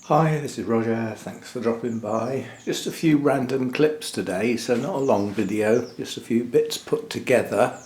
Hi, this is Roger, thanks for dropping by. Just a few random clips today, so not a long video, just a few bits put together.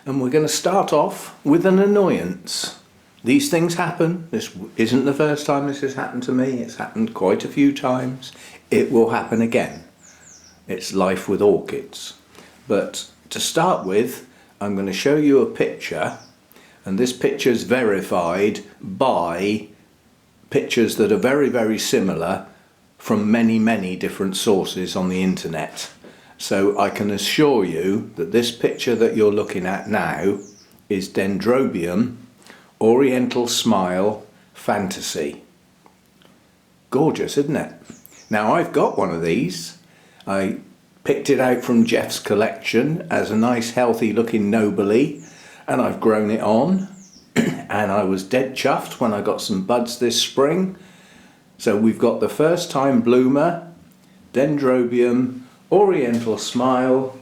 And we're going to start off with an annoyance. These things happen. This isn't the first time this has happened to me, it's happened quite a few times. It will happen again. It's life with orchids. But to start with, I'm going to show you a picture, and this picture is verified by pictures that are very similar from many different sources on the internet. So I can assure you that this picture that you're looking at now is Dendrobium Oriental Smile Fantasy. Gorgeous, isn't it? Now I've got one of these. I picked it out from Jeff's collection as a nice healthy looking nobly, and I've grown it on. And I was dead chuffed when I got some buds this spring. So we've got the first time bloomer, Dendrobium Oriental Smile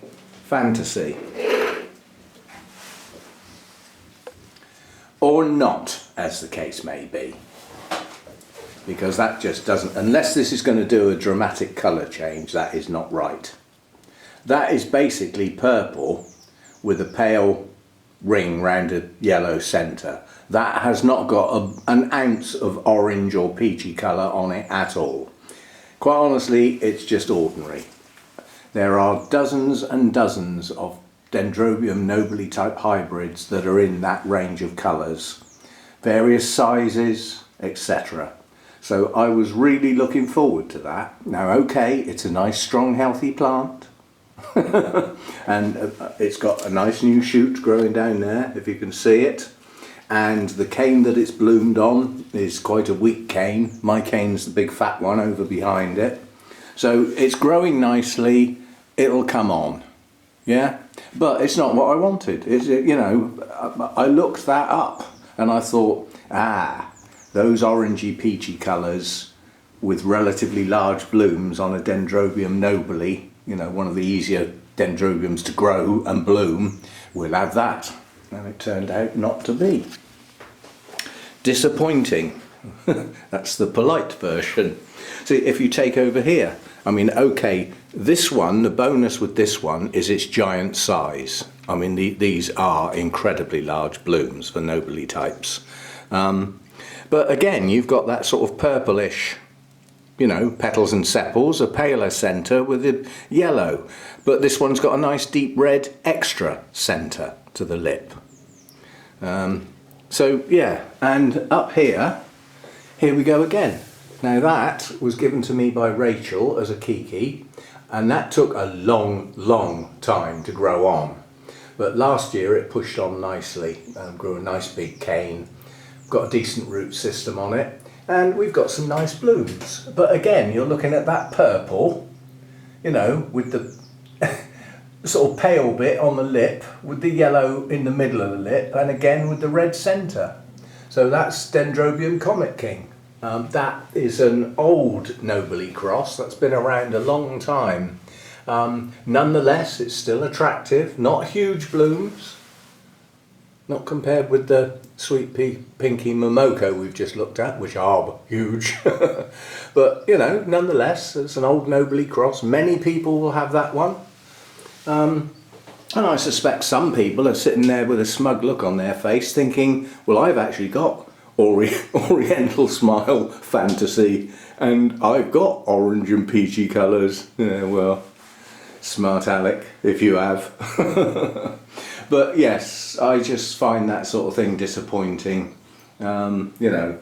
Fantasy. Or not, as the case may be. Because that just doesn't, unless this is going to do a dramatic colour change, that is not right. That is basically purple with a pale ring round a yellow centre. That has not got an ounce of orange or peachy colour on it at all. Quite honestly, it's just ordinary. There are dozens and dozens of Dendrobium nobile type hybrids that are in that range of colours, various sizes, etc. So I was really looking forward to that. Now okay, it's a nice strong healthy plant. And it's got a nice new shoot growing down there, if you can see it, and the cane that it's bloomed on is quite a weak cane. My cane's the big fat one over behind it, so it's growing nicely. It'll come on, yeah, but it's not what I wanted. You know, I looked that up and I thought, those orangey peachy colours with relatively large blooms on a Dendrobium nobile, you know, one of the easier dendrobiums to grow and bloom, we'll have that. And it turned out not to be. Disappointing. That's the polite version. See, if you take over here, I mean, okay, this one, the bonus with this one is its giant size. I mean, these are incredibly large blooms for nobile types. But again, you've got that sort of purplish, you know, petals and sepals, a paler centre with a yellow. But this one's got a nice deep red extra centre to the lip. So yeah, and up here we go again. Now that was given to me by Rachel as a Kiki, and that took a long time to grow on. But last year it pushed on nicely, grew a nice big cane, got a decent root system on it, and we've got some nice blooms. But again, you're looking at that purple, you know, with the sort of pale bit on the lip, with the yellow in the middle of the lip, and again with the red centre. So that's Dendrobium Comet King. That is an old nobile cross that's been around a long time. Nonetheless, it's still attractive, not huge blooms, not compared with the sweet pinky Momoko we've just looked at, which are huge. But, you know, nonetheless, it's an old nobile cross. Many people will have that one. And I suspect some people are sitting there with a smug look on their face thinking, well, I've actually got Oriental Smile Fantasy, and I've got orange and peachy colours. Yeah, well, smart Alec, if you have. But yes, I just find that sort of thing disappointing. You know,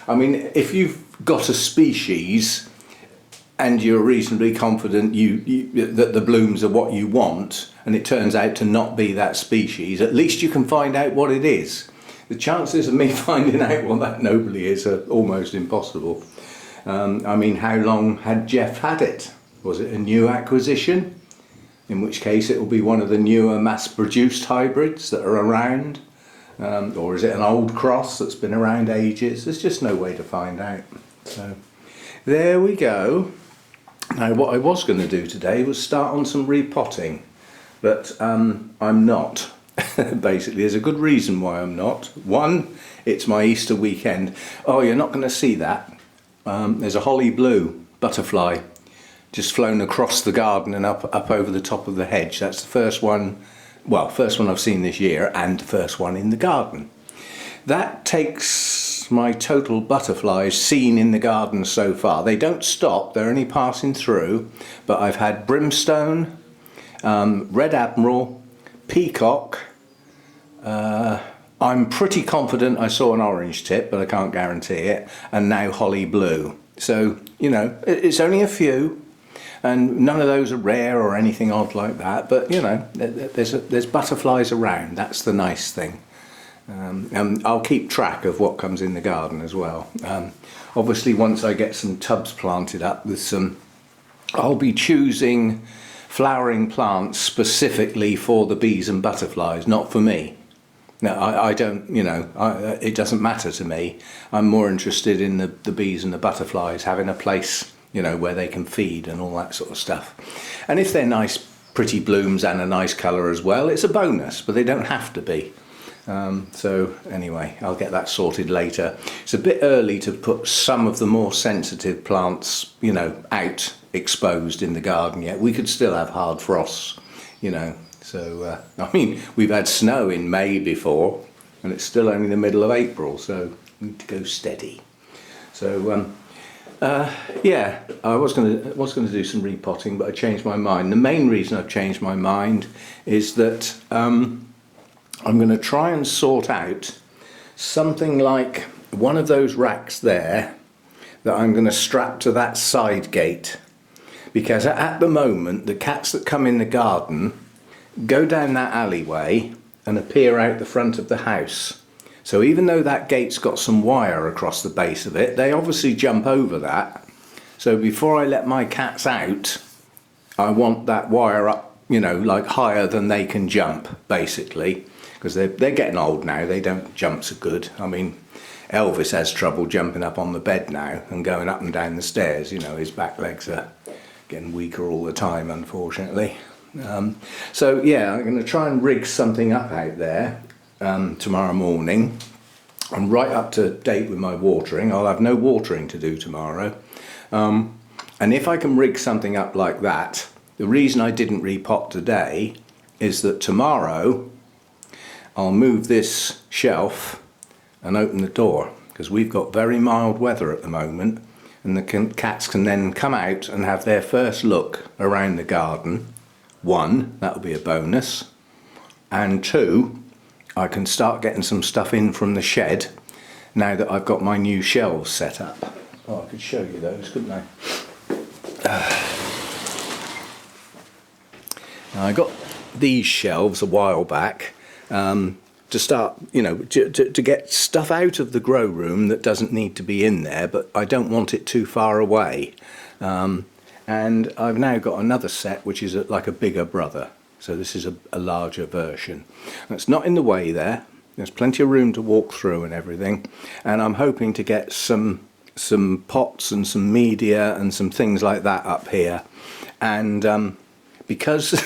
I mean, if you've got a species and you're reasonably confident that the blooms are what you want, and it turns out to not be that species, at least you can find out what it is. The chances of me finding out what that nobile is are almost impossible. I mean, how long had Jeff had it? Was it a new acquisition? In which case it will be one of the newer mass-produced hybrids that are around. Or is it an old cross that's been around ages? There's just no way to find out. So there we go. Now what I was going to do today was start on some repotting, but I'm not. Basically, there's a good reason why I'm not. One, it's my Easter weekend. Oh, you're not going to see that. there's a holly blue butterfly just flown across the garden and up over the top of the hedge. That's the first one, well, first one I've seen this year and the first one in the garden. That takes my total butterflies seen in the garden so far. They don't stop, they're only passing through, but I've had brimstone, red admiral, peacock, I'm pretty confident I saw an orange tip, but I can't guarantee it, and now holly blue. So, you know, it's only a few, and none of those are rare or anything odd like that, but, you know, there's butterflies around. That's the nice thing. And I'll keep track of what comes in the garden as well. Obviously, once I get some tubs planted up with some, I'll be choosing flowering plants specifically for the bees and butterflies, not for me. No, I don't, you know, it doesn't matter to me. I'm more interested in the bees and the butterflies having a place, you know, where they can feed and all that sort of stuff. And if they're nice, pretty blooms and a nice colour as well, it's a bonus, but they don't have to be. So anyway, I'll get that sorted later. It's a bit early to put some of the more sensitive plants, you know, out exposed in the garden yet. We could still have hard frosts, you know. So, I mean, we've had snow in May before, and it's still only the middle of April, so we need to go steady. So, yeah, I was going to do some repotting, but I changed my mind. The main reason I've changed my mind is that I'm going to try and sort out something like one of those racks there that I'm going to strap to that side gate, because at the moment the cats that come in the garden go down that alleyway and appear out the front of the house. So even though that gate's got some wire across the base of it, they obviously jump over that. So before I let my cats out, I want that wire up, you know, like higher than they can jump, basically, because they're getting old now. They don't jump so good. I mean, Elvis has trouble jumping up on the bed now and going up and down the stairs. You know, his back legs are getting weaker all the time, unfortunately. So yeah, I'm going to try and rig something up out there tomorrow morning. I'm right up to date with my watering. I'll have no watering to do tomorrow. And if I can rig something up like that, the reason I didn't repot today is that tomorrow I'll move this shelf and open the door, because we've got very mild weather at the moment, and the cats can then come out and have their first look around the garden. One, that'll be a bonus, and two, I can start getting some stuff in from the shed now that I've got my new shelves set up. Oh, I could show you those, couldn't I? Now, I got these shelves a while back to start, you know, to get stuff out of the grow room that doesn't need to be in there, but I don't want it too far away. And I've now got another set which is like a bigger brother, so this is a larger version. And it's not in the way there, there's plenty of room to walk through and everything, and I'm hoping to get some pots and some media and some things like that up here. And because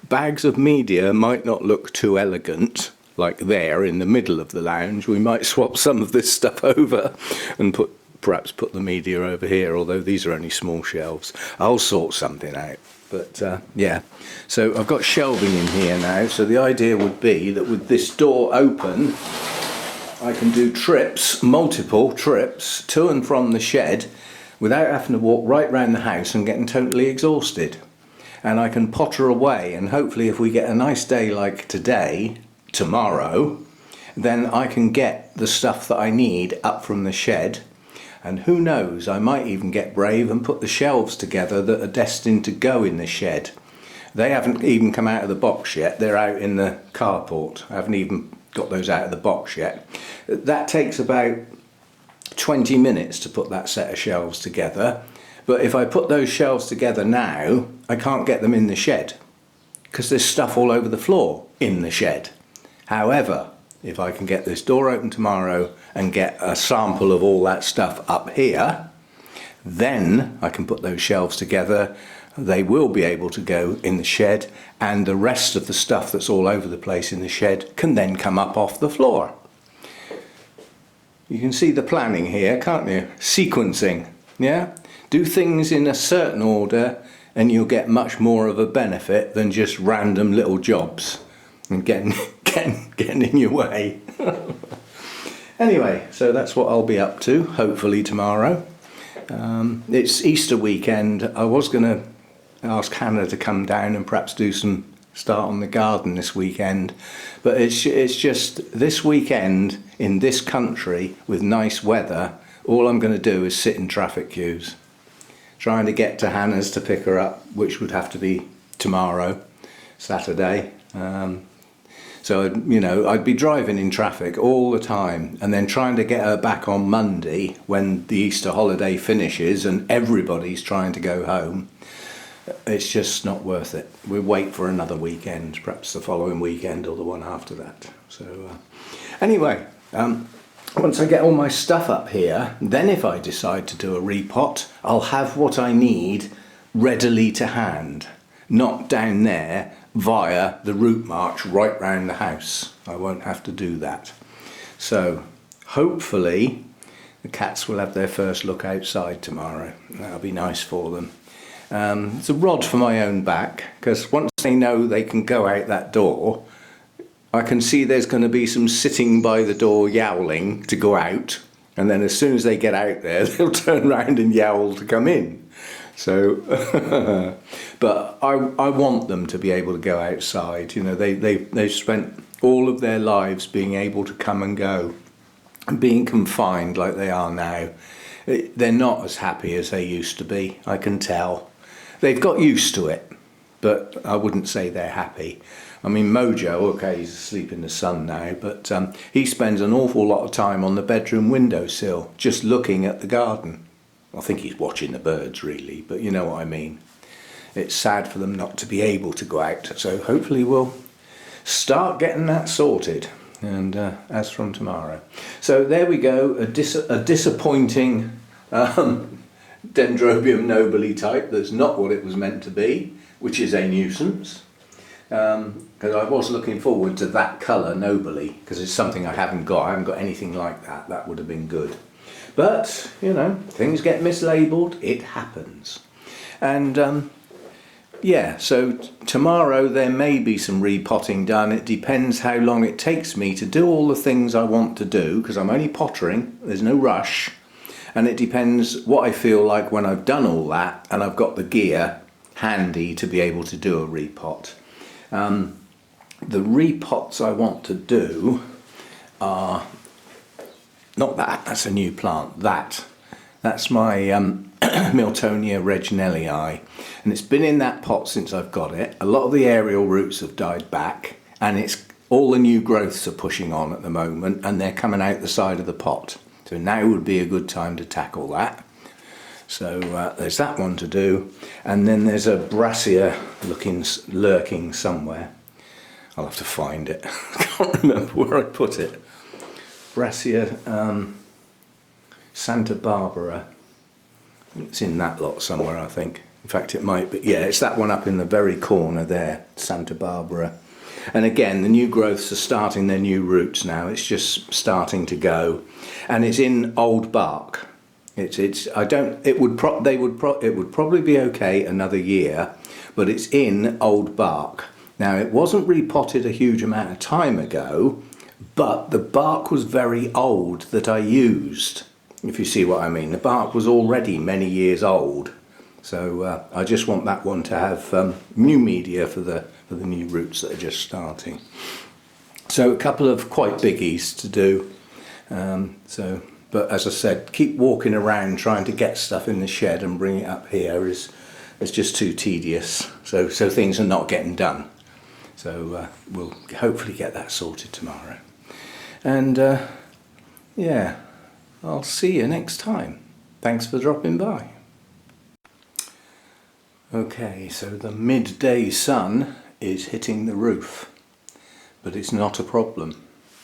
bags of media might not look too elegant like there in the middle of the lounge, we might swap some of this stuff over and perhaps put the media over here, although these are only small shelves. I'll sort something out. But yeah, so I've got shelving in here now, so the idea would be that with this door open I can do trips, multiple trips to and from the shed without having to walk right round the house and getting totally exhausted. And I can potter away, and hopefully if we get a nice day like today, tomorrow, then I can get the stuff that I need up from the shed. And who knows, I might even get brave and put the shelves together that are destined to go in the shed. They haven't even come out of the box yet, they're out in the carport. I haven't even got those out of the box yet. That takes about 20 minutes to put that set of shelves together, but if I put those shelves together now, I can't get them in the shed because there's stuff all over the floor in the shed. However, if I can get this door open tomorrow and get a sample of all that stuff up here, then I can put those shelves together. They will be able to go in the shed, and the rest of the stuff that's all over the place in the shed can then come up off the floor. You can see the planning here, can't you? Sequencing, yeah? Do things in a certain order and you'll get much more of a benefit than just random little jobs and getting in your way. Anyway, so that's what I'll be up to, hopefully tomorrow. It's Easter weekend. I was going to ask Hannah to come down and perhaps do some start on the garden this weekend, but it's just this weekend in this country with nice weather, all I'm going to do is sit in traffic queues, trying to get to Hannah's to pick her up, which would have to be tomorrow, Saturday. So, you know, I'd be driving in traffic all the time and then trying to get her back on Monday when the Easter holiday finishes and everybody's trying to go home. It's just not worth it. We'll wait for another weekend, perhaps the following weekend or the one after that. So, anyway, once I get all my stuff up here, then if I decide to do a repot, I'll have what I need readily to hand, not down there via the route march right round the house. I won't have to do that. So hopefully the cats will have their first look outside tomorrow. That'll be nice for them. It's a rod for my own back, because once they know they can go out that door, I can see there's going to be some sitting by the door yowling to go out, and then as soon as they get out there they'll turn around and yowl to come in. So, but I want them to be able to go outside. You know, they've spent all of their lives being able to come and go, and being confined like they are now. They're not as happy as they used to be, I can tell. They've got used to it, but I wouldn't say they're happy. I mean, Mojo, okay, he's asleep in the sun now, but he spends an awful lot of time on the bedroom windowsill, just looking at the garden. I think he's watching the birds really, but you know what I mean. It's sad for them not to be able to go out, so hopefully we'll start getting that sorted, and as from tomorrow. So there we go, a disappointing Dendrobium nobile type that's not what it was meant to be, which is a nuisance. Because I was looking forward to that colour nobile, because it's something I haven't got. I haven't got anything like that. That would have been good. But, you know, things get mislabelled, it happens. And, yeah, so tomorrow there may be some repotting done. It depends how long it takes me to do all the things I want to do, because I'm only pottering, there's no rush. And it depends what I feel like when I've done all that and I've got the gear handy to be able to do a repot. The repots I want to do are... Not that, that's a new plant, that's my Miltonia reginellii, and it's been in that pot since I've got it. A lot of the aerial roots have died back, and it's all the new growths are pushing on at the moment, and they're coming out the side of the pot. So now would be a good time to tackle that. So there's that one to do, and then there's a Brassia lurking somewhere. I'll have to find it. I can't remember where I put it. Brassia Santa Barbara. It's in that lot somewhere, I think. In fact, it might be. Yeah, it's that one up in the very corner there, Santa Barbara. And again, the new growths are starting their new roots now. It's just starting to go, and it's in old bark. It would probably be okay another year, but it's in old bark. Now, it wasn't repotted a huge amount of time ago, but the bark was very old that I used, if you see what I mean. The bark was already many years old, so I just want that one to have new media for the new roots that are just starting. So a couple of quite biggies to do. But as I said, keep walking around trying to get stuff in the shed and bring it up here is just too tedious. So things are not getting done. So we'll hopefully get that sorted tomorrow. And yeah, I'll see you next time. Thanks for dropping by. Okay, so the midday sun is hitting the roof, but it's not a problem,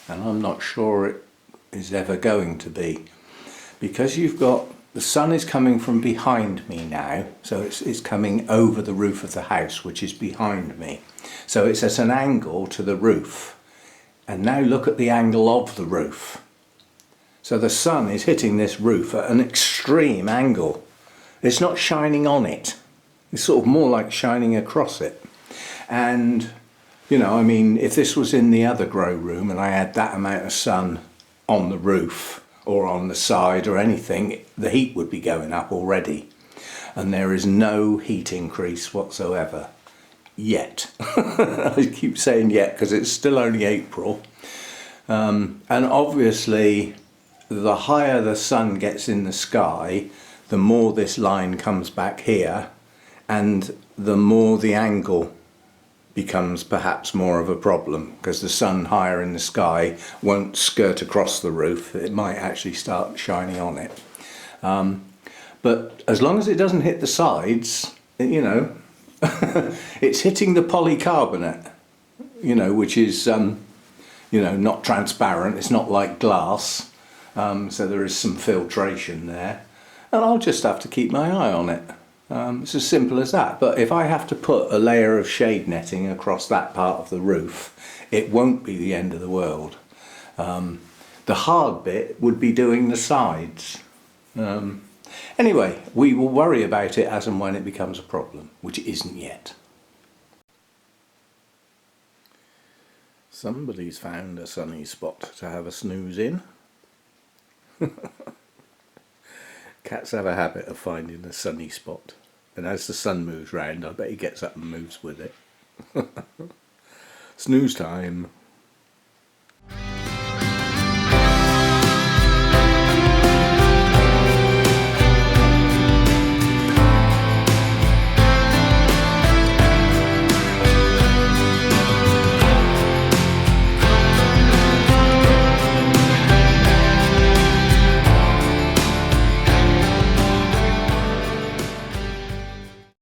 and I'm not sure it is ever going to be, because the sun is coming from behind me now, so it's coming over the roof of the house, which is behind me, so it's at an angle to the roof. And now look at the angle of the roof. So the sun is hitting this roof at an extreme angle. It's not shining on it. It's sort of more like shining across it. And, you know, I mean, if this was in the other grow room and I had that amount of sun on the roof or on the side or anything, the heat would be going up already. And there is no heat increase whatsoever. Yet. I keep saying yet because it's still only April. And obviously, the higher the sun gets in the sky, the more this line comes back here, and the more the angle becomes perhaps more of a problem, because the sun higher in the sky won't skirt across the roof. It might actually start shining on it. But as long as it doesn't hit the sides, you know, it's hitting the polycarbonate, you know, which is, you know, not transparent. It's not like glass. So there is some filtration there. And I'll just have to keep my eye on it. It's as simple as that. But if I have to put a layer of shade netting across that part of the roof, it won't be the end of the world. The hard bit would be doing the sides. Anyway, we will worry about it as and when it becomes a problem, which it isn't yet. Somebody's found a sunny spot to have a snooze in. Cats have a habit of finding a sunny spot, and as the sun moves round, I bet he gets up and moves with it. Snooze time.